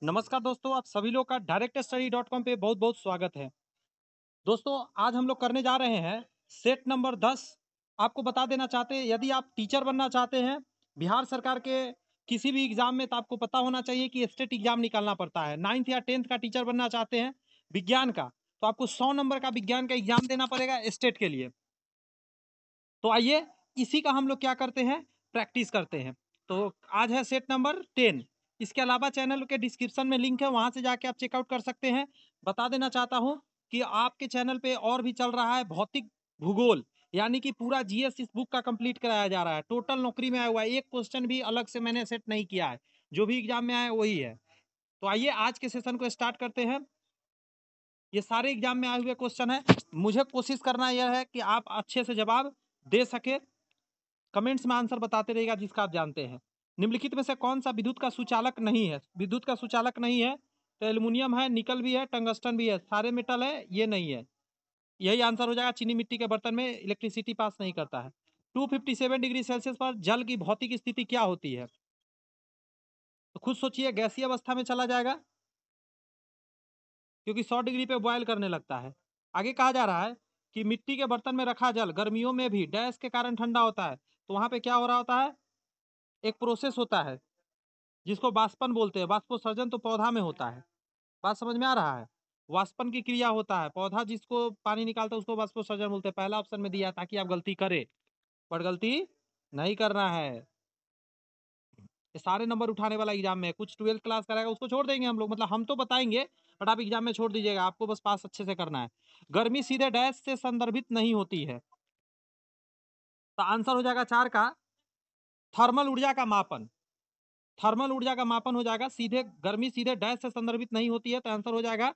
नमस्कार दोस्तों, आप सभी लोग का directstudy.com पे बहुत-बहुत स्वागत है। दोस्तों, आज हम लोग करने जा रहे हैं सेट नंबर 10। आपको बता देना चाहते हैं, यदि आप टीचर बनना चाहते हैं, बिहार सरकार के किसी भी एग्ज़ाम में, तो आपको पता होना चाहिए कि स्टेट एग्ज़ाम निकालना पड़ता है। 9th या 10th का टीचर बनना चाहते हैं विज्ञान का, तो आपको 100 नंबर का विज्ञान का एग्ज़ाम देना पड़ेगा स्टेट के लिए। तो आइए, इसी का हम लोग क्या करते हैं, प्रैक्टिस करते हैं। तो आज है सेट नंबर 10। इसके अलावा चैनल के डिस्क्रिप्शन में लिंक है, वहाँ से जाके आप चेकआउट कर सकते हैं। बता देना चाहता हूँ कि आपके चैनल पे और भी चल रहा है भौतिक भूगोल, यानी कि पूरा जीएस इस बुक का कंप्लीट कराया जा रहा है। टोटल नौकरी में आया हुआ है, एक क्वेश्चन भी अलग से मैंने सेट नहीं किया है। जो भी एग्जाम में आया है वही है। तो आइए आज के सेशन को स्टार्ट करते हैं। ये सारे एग्जाम में आए हुए क्वेश्चन है। मुझे कोशिश करना यह है कि आप अच्छे से जवाब दे सके। कमेंट्स में आंसर बताते रहिएगा जिसका आप जानते हैं। निम्नलिखित में से कौन सा विद्युत का सुचालक नहीं है? विद्युत का सुचालक नहीं है तो एल्युमिनियम है, निकल भी है, टंगस्टन भी है। सारे मेटल है, ये नहीं है। यही आंसर हो जाएगा। चीनी मिट्टी के बर्तन में इलेक्ट्रिसिटी पास नहीं करता है। 257 डिग्री सेल्सियस पर जल की भौतिक स्थिति क्या होती है? तो खुद सोचिए, गैसीय अवस्था में चला जाएगा, क्योंकि 100 डिग्री पे बॉयल करने लगता है। आगे कहा जा रहा है कि मिट्टी के बर्तन में रखा जल गर्मियों में भी डैश के कारण ठंडा होता है। तो वहां पे क्या हो रहा होता है? एक प्रोसेस होता है जिसको वाष्पन बोलते हैं। वाष्पोत्सर्जन तो पौधा में होता है। बात समझ में आ रहा है? वाष्पन की क्रिया होता है। पौधा जिसको पानी निकालता है उसको वाष्पोत्सर्जन बोलते हैं। पहला ऑप्शन में दिया है ताकि आप गलती करें, पर गलती नहीं करना है। ये सारे नंबर उठाने वाला एग्जाम में है। कुछ 12th क्लास कराएगा उसको छोड़ देंगे हम लोग, मतलब हम तो बताएंगे, बट आप एग्जाम में छोड़ दीजिएगा। आपको बस पास अच्छे से करना है। गर्मी सीधे डैश से संदर्भित नहीं होती है। तो आंसर हो जाएगा 4 का थर्मल ऊर्जा का मापन। थर्मल ऊर्जा का मापन हो जाएगा। सीधे गर्मी सीधे डैश से संदर्भित नहीं होती है, तो आंसर हो जाएगा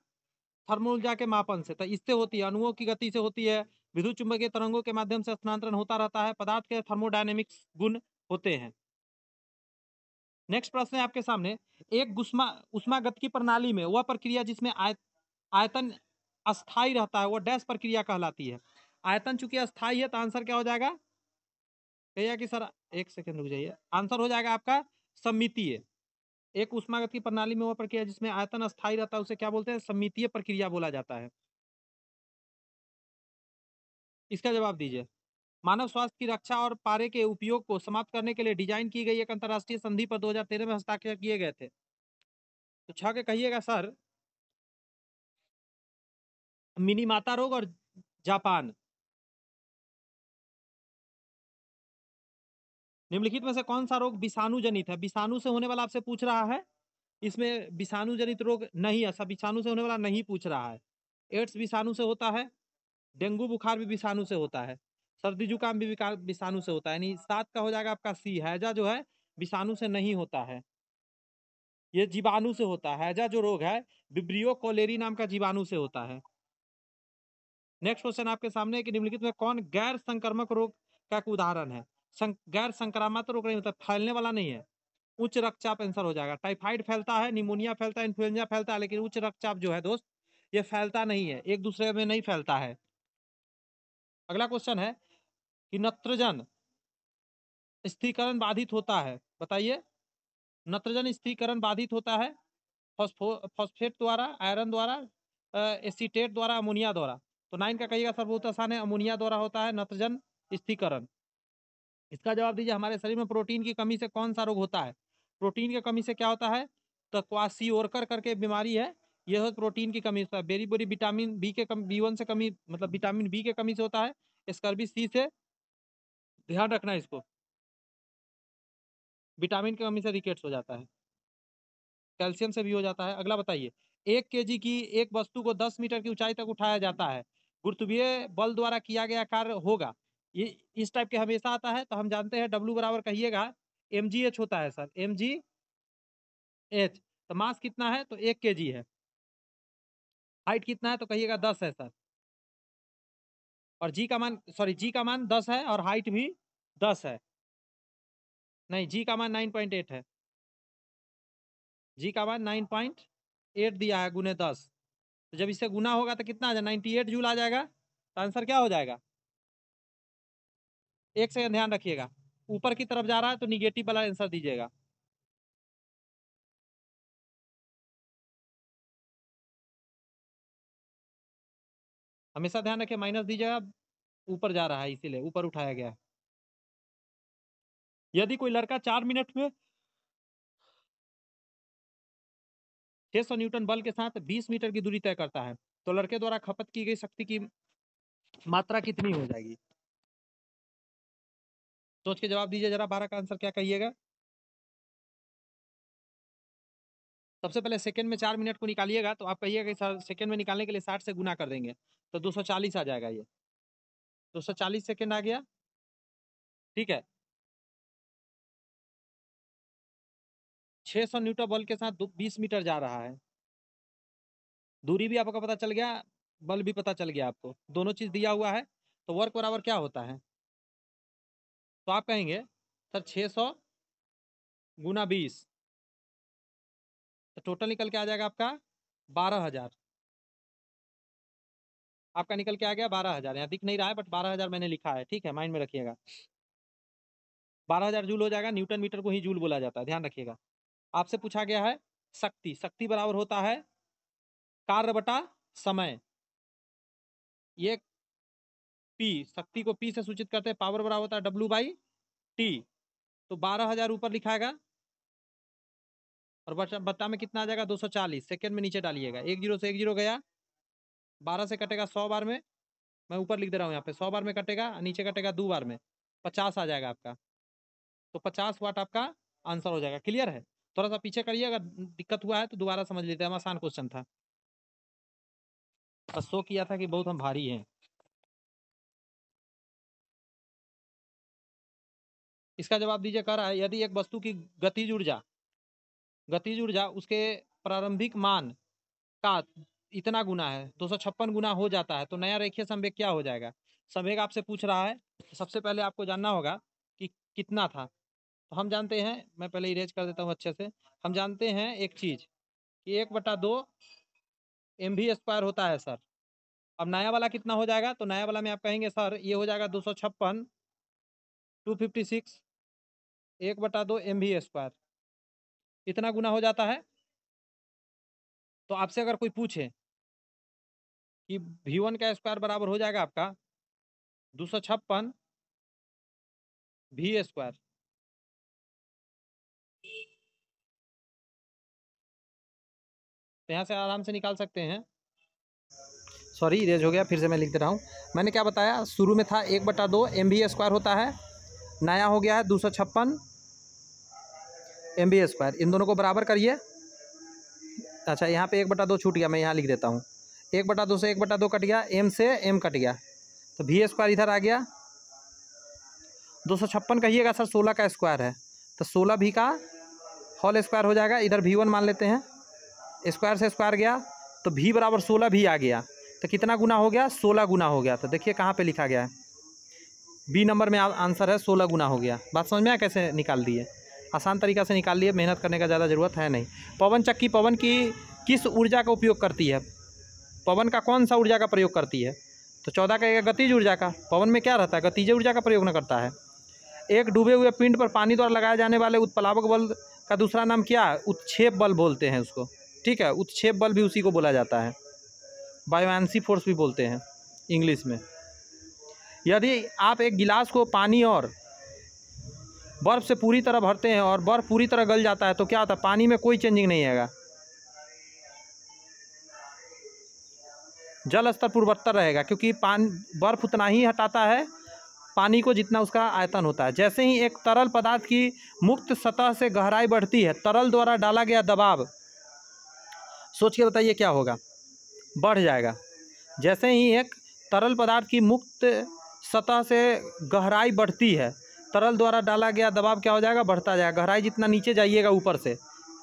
थर्मल ऊर्जा के मापन से। तो इससे होती है, अणुओं की गति से होती है। विद्युत चुंबकीय तरंगों के माध्यम से स्थानांतरण होता रहता है। पदार्थ के थर्मोडायनेमिक्स गुण होते हैं। नेक्स्ट प्रश्न है आपके सामने। एक उष्मागतिकी प्रणाली में वह प्रक्रिया जिसमें आयतन अस्थाई रहता है वो डैश प्रक्रिया कहलाती है। आयतन चूंकि अस्थाई है तो आंसर क्या हो जाएगा? कहिए कि सर एक सेकंड रुक जाइए। आंसर हो जाएगा आपका सममितीय। एक उष्मागतिकी प्रणाली में वह प्रक्रिया जिसमें आयतन अस्थाई रहता है उसे क्या बोलते हैं? सममितीय प्रक्रिया बोला जाता है। इसका जवाब दीजिए। मानव स्वास्थ्य की रक्षा और पारे के उपयोग को समाप्त करने के लिए डिजाइन की गई एक अंतर्राष्ट्रीय संधि पर 2013 में हस्ताक्षर किए गए थे। तो छह के कहिएगा सर। मिनीमाता रोग और जापान। निम्नलिखित में से कौन सा रोग विषाणु जनित है? विषाणु से होने वाला आपसे पूछ रहा है। इसमें विषाणु जनित रोग नहीं है, सब विषाणु से होने वाला नहीं पूछ रहा है। एड्स विषाणु से होता है। डेंगू बुखार भी विषाणु से होता है। सर्दी जुकाम भी विषाणु से होता है। यानी 7 का हो जाएगा आपका सी। हैजा जो है विषाणु से नहीं होता है, ये जीवाणु से होता है। हैजा जो रोग है विब्रियो कोलेरी नाम का जीवाणु से होता है। नेक्स्ट क्वेश्चन आपके सामने कि निम्नलिखित में कौन गैर संक्रामक रोग का एक उदाहरण है? गैर संक्रामक रोग नहीं, मतलब फैलने वाला नहीं है। उच्च रक्तचाप आंसर हो जाएगा। टाइफाइड फैलता है, निमोनिया फैलता है, इन्फ्लुएंजा फैलता है, लेकिन उच्च रक्तचाप जो है दोस्त, ये फैलता नहीं है, एक दूसरे में नहीं फैलता है। अगला क्वेश्चन है कि नत्रजन स्थिरीकरण बाधित होता है, बताइए। नत्रजन स्थिरीकरण बाधित होता है फॉस्फेट द्वारा, आयरन द्वारा, एसीटेट द्वारा, अमोनिया द्वारा। तो 9 का कहिएगा सर, बहुत आसान है। अमोनिया द्वारा होता है नत्रजन स्थिरीकरण। इसका जवाब दीजिए। हमारे शरीर में प्रोटीन की कमी से कौन सा रोग होता है? प्रोटीन की कमी से क्या होता है? तो क्वासियोरकर करके बीमारी है, यह प्रोटीन की कमी से। बेरी बोरी विटामिन बी के कमी, बी1 से कमी, मतलब विटामिन बी के कमी से होता है। स्कर्बी सी से, ध्यान रखना इसको। विटामिन की कमी से रिकेट्स हो जाता है। कैल्शियम से भी हो जाता है। अगला बताइए। 1 केजी की एक वस्तु को 10 मीटर की ऊंचाई तक उठाया जाता है, गुरुत्वीय बल द्वारा किया गया कार्य होगा। ये इस टाइप के हमेशा आता है, तो हम जानते हैं डब्ल्यू बराबर कहिएगा mgh होता है सर, mgh। तो मास कितना है? तो 1 केजी है। हाइट कितना है? तो कहिएगा 10 है सर। और जी का मान 10 है और हाइट भी 10 है। नहीं, जी का मान 9.8 है। जी का मान 9.8 दिया है, गुने 10। तो जब इससे गुना होगा तो कितना आ जाएगा? 98 जूल आ जाएगा। तो आंसर क्या हो जाएगा? एक सेकंड ध्यान रखिएगा। ऊपर की तरफ जा रहा है तो निगेटिव वाला आंसर दीजिएगा। हमेशा ध्यान रखिए, माइनस दीजिएगा, ऊपर जा रहा है इसीलिए ऊपर उठाया गया है। यदि कोई लड़का 4 मिनट में 600 न्यूटन बल के साथ 20 मीटर की दूरी तय करता है, तो लड़के द्वारा खपत की गई शक्ति की मात्रा कितनी हो जाएगी? सोच के जवाब दीजिए जरा, 12 का आंसर क्या कहिएगा। सबसे पहले सेकंड में 4 मिनट को निकालिएगा तो आप कहिएगा कि सेकंड में निकालने के लिए 60 से गुना कर देंगे तो 240 आ जाएगा। ये 240 सेकंड आ गया, ठीक है। 600 न्यूटन बल के साथ 20 मीटर जा रहा है, दूरी भी आपका पता चल गया, बल भी पता चल गया आपको, दोनों चीज दिया हुआ है। तो वर्क बराबर क्या होता है? तो आप कहेंगे सर 600 गुना 20, तो टोटल निकल के आ जाएगा आपका 12,000। आपका निकल के आ गया 12,000, यहाँ दिख नहीं रहा है बट 12,000 मैंने लिखा है, ठीक है, माइंड में रखिएगा। 12,000 जूल हो जाएगा, न्यूटन मीटर को ही जूल बोला जाता है, ध्यान रखिएगा। आपसे पूछा गया है शक्ति, शक्ति बराबर होता है कार्य बटा समय, ये पी, शक्ति को पी से सूचित करते हैं, पावर बराबर होता है W/T। तो 12,000 ऊपर लिखाएगा और बट्टा में कितना आ जाएगा 240, सेकंड में नीचे डालिएगा, 1 0 से 1 0 गया, 12 से कटेगा 100 बार में, मैं ऊपर लिख दे रहा हूँ यहाँ पे, 100 बार में कटेगा, नीचे कटेगा 2 बार में, 50 आ जाएगा आपका। तो 50 वाट आपका आंसर हो जाएगा। क्लियर है? थोड़ा सा पीछे करिए, अगर दिक्कत हुआ है तो दोबारा समझ लेते हैं, आसान क्वेश्चन था, बस शो किया था कि बहुत हम भारी हैं। इसका जवाब दीजिए, कह रहा है यदि एक वस्तु की गतिज ऊर्जा उसके प्रारंभिक मान का इतना गुना है, 256 गुना हो जाता है, तो नया रेखीय संवेग क्या हो जाएगा? संवेग आपसे पूछ रहा है, सबसे पहले आपको जानना होगा कि कितना था। तो हम जानते हैं, मैं पहले इरेज कर देता हूँ अच्छे से, हम जानते हैं एक चीज कि 1/2 mv² होता है सर। अब नया वाला कितना हो जाएगा? तो नया वाला में आप कहेंगे सर ये हो जाएगा 256, 256 1/2 mv², इतना गुना हो जाता है। तो आपसे अगर कोई पूछे कि v1 का स्क्वायर बराबर हो जाएगा आपका 256 v², तो यहाँ से आराम से निकाल सकते हैं। सॉरी इरेज हो गया, फिर से मैं लिख दे रहा हूँ। मैंने क्या बताया, शुरू में था 1/2 mv² होता है, नया हो गया है 256 mv², इन दोनों को बराबर करिए। अच्छा यहाँ पे 1/2 छूट गया, मैं यहाँ लिख देता हूँ, 1/2 से 1/2 कट गया, m से m कट गया, तो v² इधर आ गया। 256 कहिएगा सर 16 का स्क्वायर है, तो 16 भी का होल स्क्वायर हो जाएगा, इधर v1 मान लेते हैं, स्क्वायर से स्क्वायर गया तो v बराबर 16 भी आ गया, तो कितना गुना हो गया? 16 गुना हो गया। तो देखिए कहाँ पे लिखा गया है, बी नंबर में आंसर है 16 गुना हो गया। बात समझ में आया कैसे निकाल दिए? आसान तरीका से निकाल लिए, मेहनत करने का ज़्यादा ज़रूरत है नहीं। पवन चक्की पवन की किस ऊर्जा का उपयोग करती है? पवन का कौन सा ऊर्जा का प्रयोग करती है? तो 14 का गतिज ऊर्जा का। पवन में क्या रहता है? गतिज ऊर्जा का प्रयोग न करता है। एक डूबे हुए पिंड पर पानी द्वारा लगाए जाने वाले उत्प्लावक बल का दूसरा नाम क्या? उत्क्षेप बल बोलते हैं उसको, ठीक है, उत्क्षेप बल भी उसी को बोला जाता है, बायोएंसी फोर्स भी बोलते हैं इंग्लिश में। यदि आप एक गिलास को पानी और बर्फ़ से पूरी तरह भरते हैं और बर्फ़ पूरी तरह गल जाता है तो क्या होता है? पानी में कोई चेंजिंग नहीं आएगा, जल स्तर पूर्वोत्तर रहेगा, क्योंकि बर्फ़ उतना ही हटाता है पानी को जितना उसका आयतन होता है। जैसे ही एक तरल पदार्थ की मुक्त सतह से गहराई बढ़ती है, तरल द्वारा डाला गया दबाव, सोच के बताइए क्या होगा? बढ़ जाएगा। जैसे ही एक तरल पदार्थ की मुक्त सतह से गहराई बढ़ती है, तरल द्वारा डाला गया दबाव क्या हो जाएगा? बढ़ता जाएगा। गहराई जितना नीचे जाइएगा ऊपर से,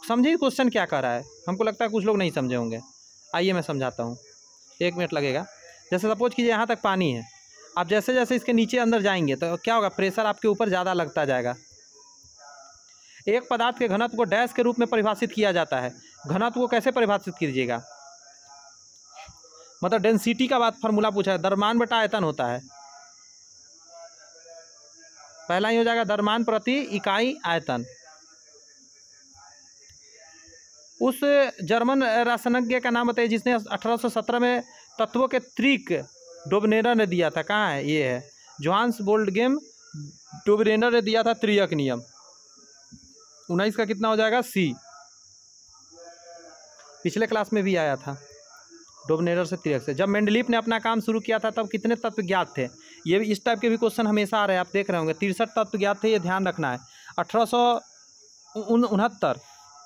समझिए क्वेश्चन क्या कर रहा है? हमको लगता है कुछ लोग नहीं समझे होंगे, आइए मैं समझाता हूँ, 1 मिनट लगेगा। जैसे सपोज कीजिए यहाँ तक पानी है, आप जैसे जैसे इसके नीचे अंदर जाएंगे तो क्या होगा? प्रेशर आपके ऊपर ज़्यादा लगता जाएगा। एक पदार्थ के घनत्व को डैश के रूप में परिभाषित किया जाता है। घनत्व को कैसे परिभाषित कीजिएगा? मतलब डेंसिटी का बात फार्मूला पूछा है, द्रव्यमान बटा आयतन होता है। पहला ही हो जाएगा द्रव्यमान प्रति इकाई आयतन। उस जर्मन रसायनज्ञ का नाम बताइए जिसने 1817 में तत्वों के त्रिक डोबनेरर ने दिया था, कहाँ है, ये है जोहान्स बोल्डगेम डोबनेरर ने दिया था त्रियक नियम। 19 का कितना हो जाएगा, सी। पिछले क्लास में भी आया था डोबनेरर से त्रियक से। जब मेंडलीफ ने अपना काम शुरू किया था तब कितने तत्व ज्ञात थे? ये भी इस टाइप के भी क्वेश्चन हमेशा आ रहे हैं, आप देख रहे होंगे। 63 तत्व ज्ञात थे, ये ध्यान रखना है। 1869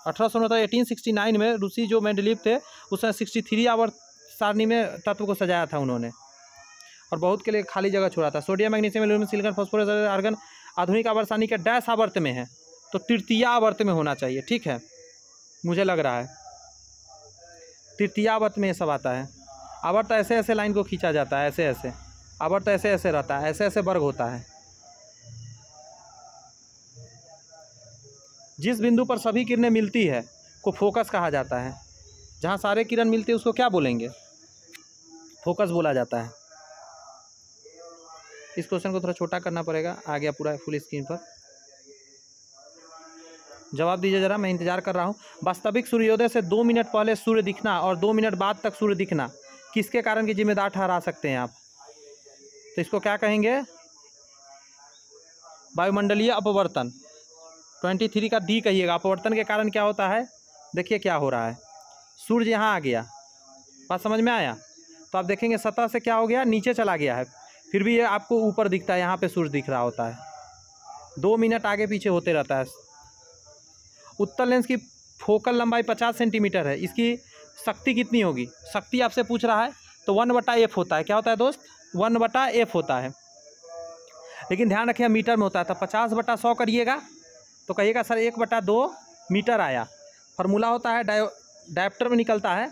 1869 में रूसी जो मेंडलीफ थे उसने 63 आवर्त सारणी में तत्व को सजाया था उन्होंने, और बहुत के लिए खाली जगह छोड़ा था। Sodium, magnesium, aluminium, silicon, phosphorus, argon आधुनिक आवर्त सारणी के डैश आवर्त में है, तो तृतीय आवर्त में होना चाहिए, ठीक है, मुझे लग रहा है तृतीय आवर्त में ये सब आता है। आवर्त ऐसे ऐसे लाइन को खींचा जाता है, ऐसे ऐसे आवर्त ऐसे ऐसे रहता है, ऐसे ऐसे वर्ग होता है। जिस बिंदु पर सभी किरणें मिलती है को फोकस कहा जाता है। जहाँ सारे किरण मिलती है उसको क्या बोलेंगे, फोकस बोला जाता है। इस क्वेश्चन को थोड़ा छोटा करना पड़ेगा, आ गया पूरा फुल स्क्रीन पर। जवाब दीजिए ज़रा, मैं इंतजार कर रहा हूँ। वास्तविक सूर्योदय से 2 मिनट पहले सूर्य दिखना और 2 मिनट बाद तक सूर्य दिखना किसके कारण की जिम्मेदार ठहरा सकते हैं आप? तो इसको क्या कहेंगे, वायुमंडलीय अपवर्तन। 23 का डी कहिएगा। अपवर्तन के कारण क्या होता है, देखिए क्या हो रहा है, सूर्य यहाँ आ गया, बात समझ में आया? तो आप देखेंगे सतह से क्या हो गया, नीचे चला गया है, फिर भी ये आपको ऊपर दिखता है, यहाँ पे सूर्य दिख रहा होता है। 2 मिनट आगे पीछे होते रहता है। उत्तल लेंस की फोकल लंबाई 50 सेंटीमीटर है, इसकी शक्ति कितनी होगी? शक्ति आपसे पूछ रहा है तो 1/f होता है। क्या होता है दोस्त, 1/f होता है, लेकिन ध्यान रखिए मीटर में होता है। तो 50/100 करिएगा तो कहिएगा सर 1/2 मीटर आया। फार्मूला होता है डायोप्टर में निकलता है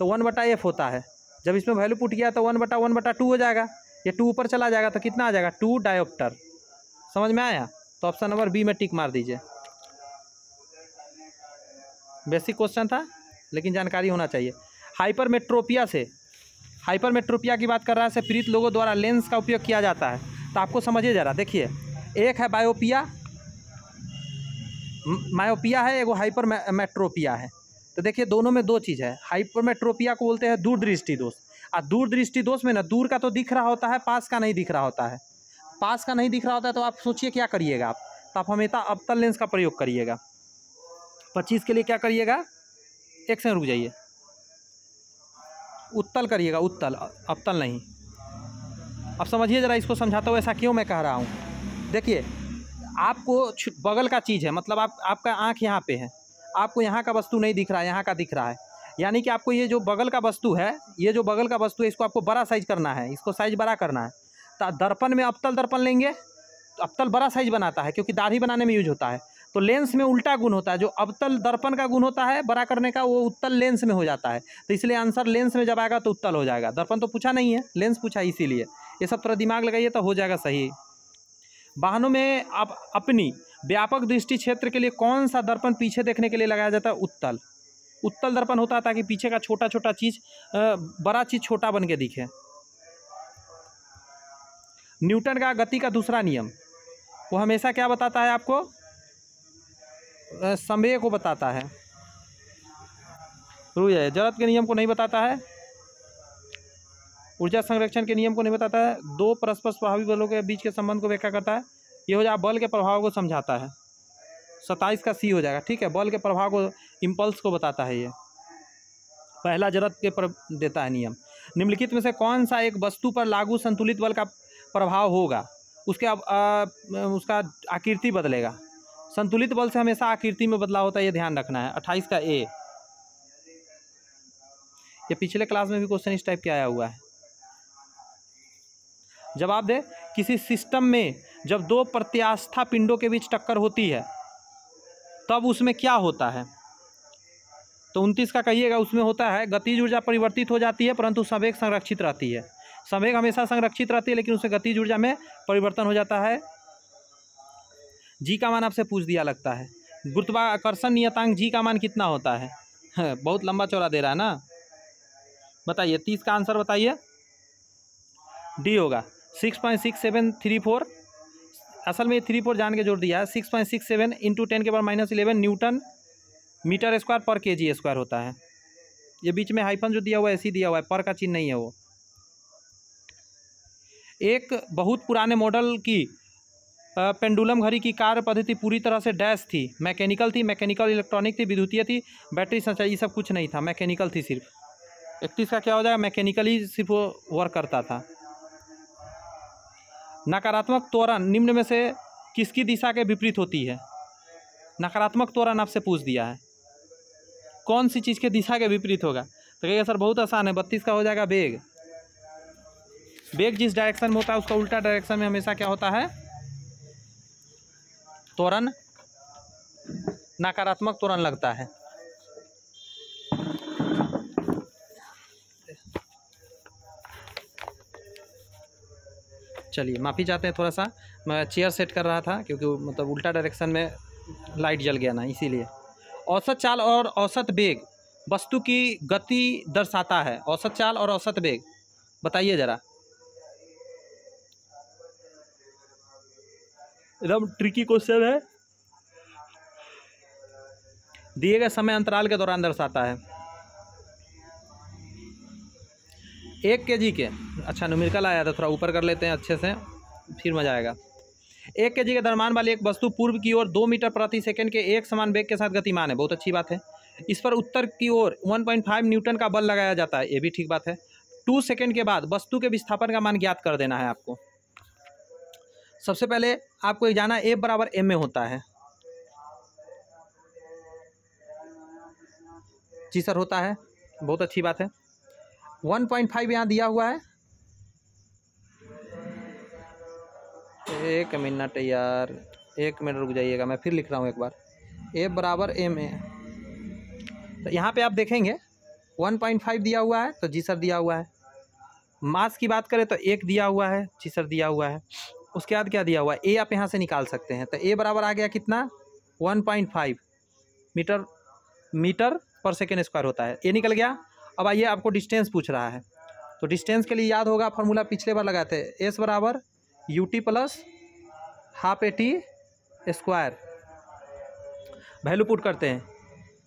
तो 1/f होता है। जब इसमें वैल्यू पुट किया तो 1/1/2 हो जाएगा, ये 2 ऊपर चला जाएगा तो कितना आ जाएगा, 2 डायोप्टर। समझ में आया? तो ऑप्शन नंबर बी में टिक मार दीजिए। बेसिक क्वेश्चन था लेकिन जानकारी होना चाहिए। हाइपरमेट्रोपिया की बात कर रहा है, से पीड़ित लोगों द्वारा लेंस का उपयोग किया जाता है। तो आपको समझिए ज़रा, देखिए एक है मायोपिया है, एगो हाइपरमेट्रोपिया है। तो देखिए दोनों में 2 चीज़ है। हाइपरमेट्रोपिया को बोलते हैं दूरदृष्टि दोष, और दूरदृष्टि दोष में ना दूर का तो दिख रहा होता है, पास का नहीं दिख रहा होता है। पास का नहीं दिख रहा होता है तो आप सोचिए क्या करिएगा आप, तो आप हमेशा अवतल लेंस का प्रयोग करिएगा। 25 के लिए क्या करिएगा, एक से रुक जाइए, उत्तल करिएगा, उत्तल, अवतल नहीं। अब समझिए ज़रा, इसको समझाता हूँ ऐसा क्यों मैं कह रहा हूँ। देखिए आपको बगल का चीज़ है, मतलब आपका आँख यहाँ पे है, आपको यहाँ का वस्तु नहीं दिख रहा है, यहाँ का दिख रहा है। यानी कि आपको ये जो बगल का वस्तु है, इसको आपको बड़ा साइज करना है, इसको साइज बड़ा करना है। तो दर्पण में अवतल दर्पण लेंगे तो अवतल बड़ा साइज बनाता है, क्योंकि दाढ़ी बनाने में यूज होता है। तो लेंस में उल्टा गुण होता है, जो अवतल दर्पण का गुण होता है बड़ा करने का, वो उत्तल लेंस में हो जाता है। तो इसलिए आंसर लेंस में जब आएगा तो उत्तल हो जाएगा। दर्पण तो पूछा नहीं है, लेंस पूछा, इसीलिए ये सब थोड़ा दिमाग लगाइए तो हो जाएगा सही। वाहनों में आप अपनी व्यापक दृष्टि क्षेत्र के लिए कौन सा दर्पण पीछे देखने के लिए लगाया जाता है? उत्तल। उत्तल दर्पण होता है ताकि पीछे का छोटा छोटा चीज़ बड़ा चीज़ छोटा बन के दिखे। न्यूटन का गति का दूसरा नियम, वो हमेशा क्या बताता है आपको? समय को बताता है। रुक जाइए, जड़त्व के नियम को नहीं बताता है, ऊर्जा संरक्षण के नियम को नहीं बताता है, 2 परस्पर प्रभावी बलों के बीच के संबंध को व्याख्या करता है। ये हो जाए बल के प्रभाव को समझाता है। 27 का सी हो जाएगा, ठीक है। बल के प्रभाव को, इम्पल्स को बताता है। ये पहला जड़त्व के देता है नियम। निम्नलिखित में से कौन सा एक वस्तु पर लागू संतुलित बल का प्रभाव होगा, उसके उसका आकृति बदलेगा। संतुलित बल से हमेशा आकृति में बदलाव होता है, ये ध्यान रखना है। 28 का ए। ये पिछले क्लास में भी क्वेश्चन इस टाइप के आया हुआ है। जवाब दे, किसी सिस्टम में जब 2 प्रत्यास्था पिंडों के बीच टक्कर होती है तब उसमें क्या होता है? तो 29 का कहिएगा, उसमें होता है गतिज ऊर्जा परिवर्तित हो जाती है परंतु संवेग संरक्षित रहती है। संवेग हमेशा संरक्षित रहती है लेकिन उससे गतिज ऊर्जा में परिवर्तन हो जाता है। जी का मान आपसे पूछ दिया लगता है। गुरुत्वाकर्षण नियतांक जी का मान कितना होता है? बहुत लंबा चौड़ा दे रहा है ना, बताइए। 30 का आंसर बताइए, डी होगा 6.6734। असल में 34 जान के जोड़ दिया है। 6.67 × 10⁻11 न्यूटन मीटर स्क्वायर पर kg स्क्वायर होता है। ये बीच में हाइफन जो दिया हुआ है ऐसे ही दिया हुआ है, पर का चिन्ह नहीं है वो। एक बहुत पुराने मॉडल की पेंडुलम घड़ी की कार्य पद्धति पूरी तरह से डैश थी, मैकेनिकल थी, मैकेनिकल इलेक्ट्रॉनिक थी, विद्युतीय थी, बैटरी संचालित, ये सब कुछ नहीं था, मैकेनिकल थी सिर्फ। 31 का क्या हो जाएगा, मैकेनिकली सिर्फ वो वर्क करता था। नकारात्मक त्वरण निम्न में से किसकी दिशा के विपरीत होती है? नकारात्मक त्वरण आपसे पूछ दिया है, कौन सी चीज़ के दिशा के विपरीत होगा? तो कहिएगा सर बहुत आसान है, 32 का हो जाएगा वेग। वेग जिस डायरेक्शन में होता है उसका उल्टा डायरेक्शन में हमेशा क्या होता है? त्वरण, नकारात्मक त्वरण लगता है। चलिए माफ़ी चाहते हैं, थोड़ा सा मैं चेयर सेट कर रहा था क्योंकि मतलब उल्टा डायरेक्शन में लाइट जल गया ना, इसीलिए। औसत चाल और औसत वेग वस्तु की गति दर्शाता है। औसत चाल और औसत वेग बताइए ज़रा। एकदम ट्रिकी क्वेश्चन है, दिए गए समय अंतराल के दौरान दर्शाता है। 1 kg के, अच्छा न्यूमेरिकल आया था, थोड़ा ऊपर कर लेते हैं अच्छे से, फिर मजा आएगा। 1 kg के द्रव्यमान वाली एक वस्तु पूर्व की ओर 2 मीटर प्रति सेकंड के एक समान वेग के साथ गतिमान है, बहुत अच्छी बात है। इस पर उत्तर की ओर 1.5 न्यूटन का बल लगाया जाता है, ये भी ठीक बात है। 2 सेकंड के बाद वस्तु के विस्थापन का मान ज्ञात कर देना है आपको। सबसे पहले आपको जाना F बराबर m में होता है। जी सर होता है, बहुत अच्छी बात है। 1.5 यहाँ दिया हुआ है, एक मिनट यार, 1 मिनट रुक जाइएगा, मैं फिर लिख रहा हूँ एक बार। F बराबर m है, तो यहाँ पे आप देखेंगे 1.5 दिया हुआ है, तो जी सर दिया हुआ है। मास की बात करें तो 1 दिया हुआ है, जी सर दिया हुआ है। उसके बाद क्या दिया हुआ है, ए आप यहाँ से निकाल सकते हैं, तो ए बराबर आ गया कितना, 1.5 मीटर पर सेकेंड स्क्वायर होता है, ये निकल गया। अब आइए आपको डिस्टेंस पूछ रहा है, तो डिस्टेंस के लिए याद होगा फार्मूला पिछले बार लगाते हैं, एस बराबर UT plus half A T square. Value put करते हैं,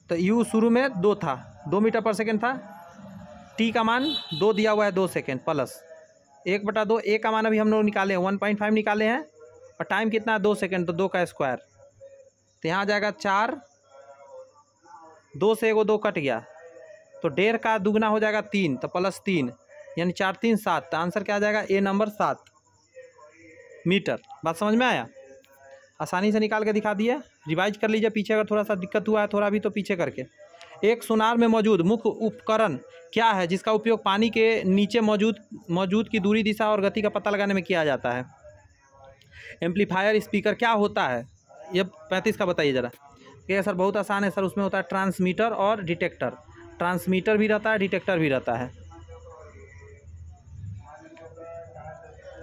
तो यू शुरू में 2 था, 2 मीटर पर सेकेंड था, टी का मान 2 दिया हुआ है 2 सेकेंड प्लस 1/2, ए का मान अभी हम लोग निकाले हैं 1.5 निकाले हैं, और टाइम कितना है 2 सेकेंड, तो 2 का स्क्वायर, तो यहाँ आ जाएगा 4, 2 से 1 2 कट गया, तो 1.5 का दुगना हो जाएगा 3, तो प्लस 3, यानी 4 3 7, तो आंसर क्या आ जाएगा, ए नंबर 7 मीटर। बात समझ में आया? आसानी से निकाल के दिखा दिए, रिवाइज कर लीजिए पीछे, अगर थोड़ा सा दिक्कत हुआ है थोड़ा भी तो पीछे करके। एक सोनार में मौजूद मुख्य उपकरण क्या है जिसका उपयोग पानी के नीचे मौजूद की दूरी, दिशा और गति का पता लगाने में किया जाता है? एम्पलीफायर, स्पीकर, क्या होता है ये? 35 का बताइए ज़रा। क्या सर बहुत आसान है सर, उसमें होता है ट्रांसमीटर और डिटेक्टर। ट्रांसमीटर भी रहता है, डिटेक्टर भी रहता है।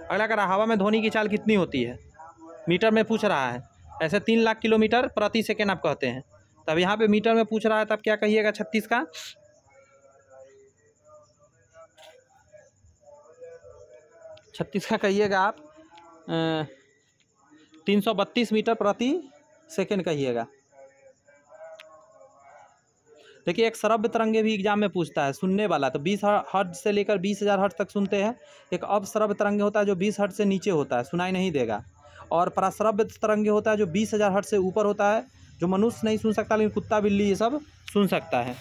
अगला करा, हवा में ध्वनि की चाल कितनी होती है? मीटर में पूछ रहा है, ऐसे 3 लाख किलोमीटर प्रति सेकेंड आप कहते हैं, तब यहाँ पे मीटर में पूछ रहा है, तब क्या कहिएगा 36 का? 36 का कहिएगा आप 332 मीटर प्रति सेकेंड कहिएगा। देखिए एक श्रव्य तरंगे भी एग्जाम में पूछता है, सुनने वाला, तो 20 हर्ट्ज से लेकर 20,000 हर्ट्ज तक सुनते हैं। एक अपश्रव्य तरंगे होता है जो 20 हर्ट्ज से नीचे होता है, सुनाई नहीं देगा। और पराश्रव्य तरंगे होता है जो 20,000 हर्ट्ज से ऊपर होता है, जो मनुष्य नहीं सुन सकता लेकिन कुत्ता बिल्ली ये सब सुन सकता है।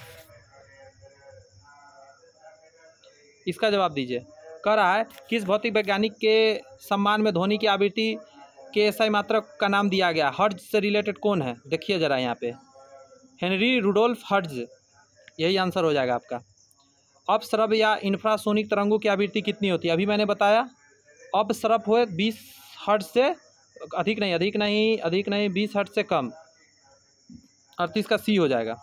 इसका जवाब दीजिए। कह रहा है किस भौतिक वैज्ञानिक के सम्मान में ध्वनि की आवृत्ति के SI मात्रक का नाम दिया गया? हर्ट्ज से रिलेटेड कौन है? देखिए ज़रा यहाँ पे, हेनरी रुडोल्फ हर्ट्ज, यही आंसर हो जाएगा आपका। अपश्रव्य या इंफ्रासोनिक तरंगों की आवृत्ति कितनी होती है? अभी मैंने बताया, अपश्रव्य हुए 20 हर्ट्ज से अधिक नहीं 20 हर्ट्ज से कम, 38 का सी हो जाएगा।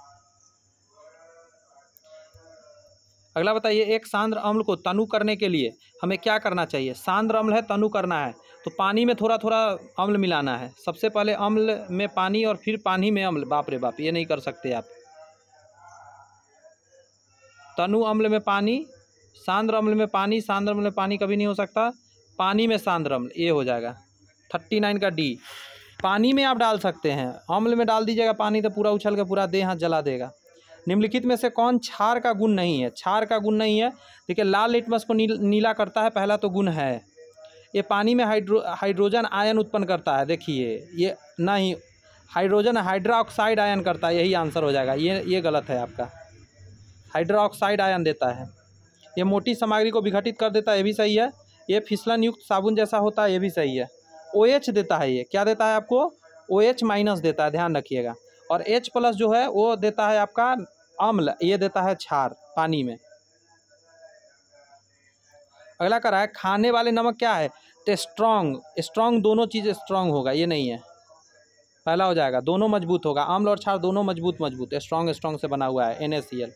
अगला बताइए, एक सांद्र अम्ल को तनु करने के लिए हमें क्या करना चाहिए? सांद्र अम्ल है, तनु करना है, तो पानी में थोड़ा थोड़ा अम्ल मिलाना है। सबसे पहले अम्ल में पानी और फिर पानी में अम्ल, बाप रे बाप, ये नहीं कर सकते आप। तनु अम्ल में पानी, सांद्र अम्ल में पानी, सांद्र अम्ल में पानी कभी नहीं हो सकता, पानी में सांद्र अम्ल, ये हो जाएगा 39 का डी। पानी में आप डाल सकते हैं, अम्ल में डाल दीजिएगा पानी तो पूरा उछल के पूरा देह हाथ जला देगा। निम्नलिखित में से कौन क्षार का गुण नहीं है? क्षार का गुण नहीं है, देखिए लाल लिटमस को नीला करता है, पहला तो गुण है। ये पानी में हाइड्रोजन आयन उत्पन्न करता है। देखिए ये नहीं, हाइड्रोजन हाइड्रोक्साइड आयन करता है, यही आंसर हो जाएगा। ये गलत है आपका, हाइड्रोक्साइड आयन देता है। ये मोटी सामग्री को विघटित कर देता है, ये भी सही है। ये फिसलन युक्त साबुन जैसा होता है, ये भी सही है। OH देता है, ये क्या देता है आपको, OH माइनस देता है, ध्यान रखिएगा। और H प्लस जो है वो देता है आपका अम्ल, ये देता है क्षार पानी में। अगला करा है खाने वाले नमक क्या है, तो स्ट्रॉन्ग दोनों चीज़ स्ट्रॉन्ग होगा, ये नहीं है, पहला हो जाएगा। दोनों मजबूत होगा, अम्ल और क्षार दोनों मजबूत स्ट्रॉन्ग से बना हुआ है NaCl।